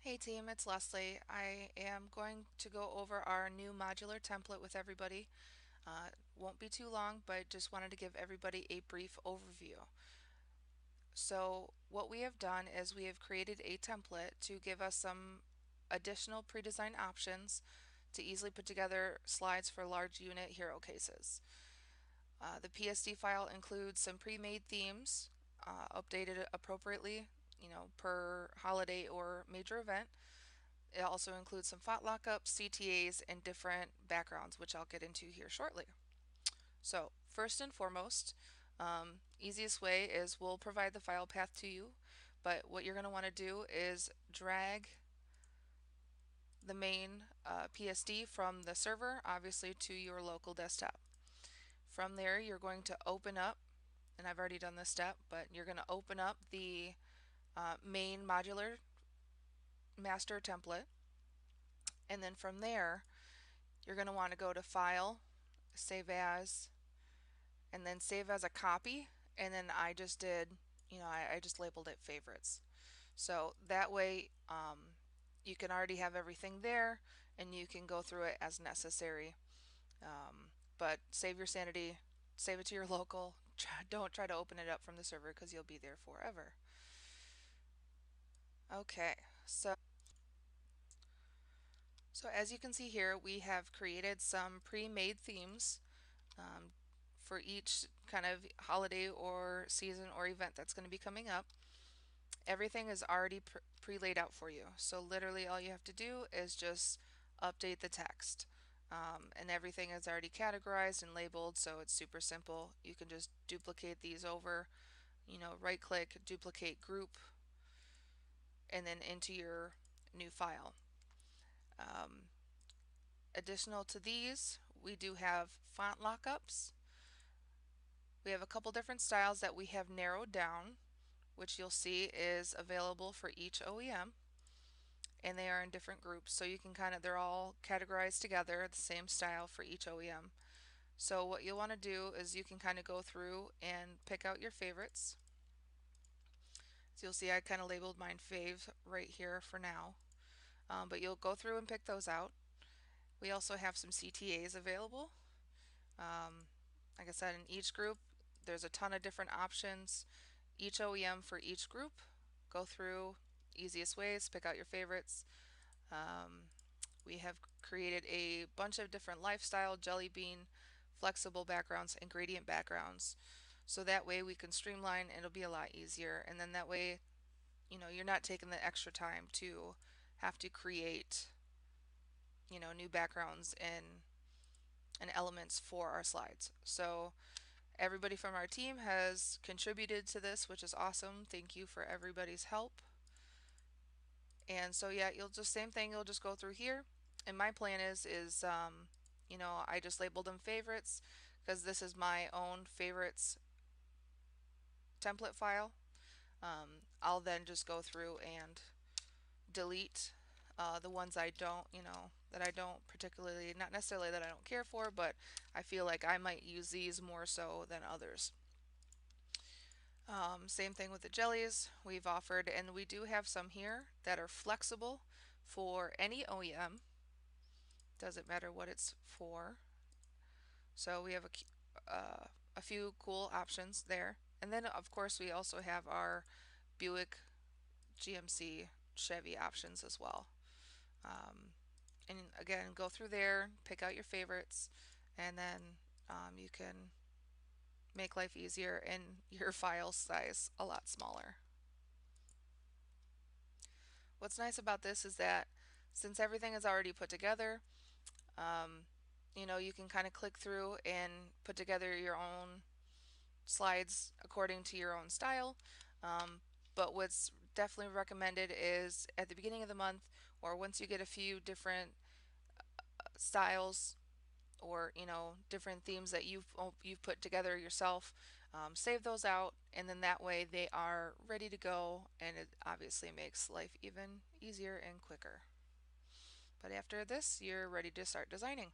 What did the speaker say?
Hey team, it's Leslie. I am going to go over our new modular template with everybody. Won't be too long, but just wanted to give everybody a brief overview. So what we have done is we have created a template to give us some additional pre-designed options to easily put together slides for large unit hero cases. The PSD file includes some pre-made themes, updated appropriately, per holiday or major event. It also includes some font lockups, CTAs, and different backgrounds, which I'll get into here shortly. So first and foremost, easiest way is we'll provide the file path to you, but what you're going to want to do is drag the main PSD from the server, obviously, to your local desktop. From there, you're going to open up, and I've already done this step, but you're going to open up the main modular master template, and then from there, you're going to want to go to File, Save As, and then Save as a copy. And then I just did, I just labeled it Favorites. So that way you can already have everything there and you can go through it as necessary. But save your sanity, save it to your local. Don't try to open it up from the server because you'll be there forever. Okay, so as you can see here, we have created some pre-made themes um, for each kind of holiday or season or event that's going to be coming up. Everything is already pre-laid out for you. So literally all you have to do is just update the text. And everything is already categorized and labeled, so it's super simple. You can just duplicate these over, right click, duplicate group, and then into your new file. Additional to these, we do have font lockups. We have a couple different styles that we have narrowed down, which you'll see is available for each OEM, and they are in different groups, so you can they're all categorized together, the same style for each OEM. So what you'll want to do is you can kind of go through and pick out your favorites. So you'll see I kind of labeled mine fave right here for now, but you'll go through and pick those out. We also have some CTAs available. Like I said, in each group there's a ton of different options, each OEM for each group. Go through, easiest ways, pick out your favorites. We have created a bunch of different lifestyle, jelly bean, flexible backgrounds, and gradient backgrounds. So that way we can streamline and it'll be a lot easier. And then that way, you're not taking the extra time to have to create, new backgrounds and elements for our slides. So everybody from our team has contributed to this, which is awesome. Thank you for everybody's help. And so yeah, you'll just same thing, you'll just go through here. And my plan is I just labeled them favorites because this is my own favorites template file. I'll then just go through and delete the ones I don't, that I don't particularly, not necessarily that I don't care for, but I feel like I might use these more so than others. Same thing with the jellies we've offered, and we do have some here that are flexible for any OEM. Doesn't matter what it's for. So we have a few cool options there. And then of course we also have our Buick, GMC, Chevy options as well. And again, go through there, pick out your favorites, and then you can make life easier and your file size a lot smaller. What's nice about this is that since everything is already put together, you can kind of click through and put together your own slides according to your own style. But what's definitely recommended is at the beginning of the month, or once you get a few different styles or different themes that you've put together yourself, save those out, and then that way they are ready to go, and it obviously makes life even easier and quicker. But after this, you're ready to start designing.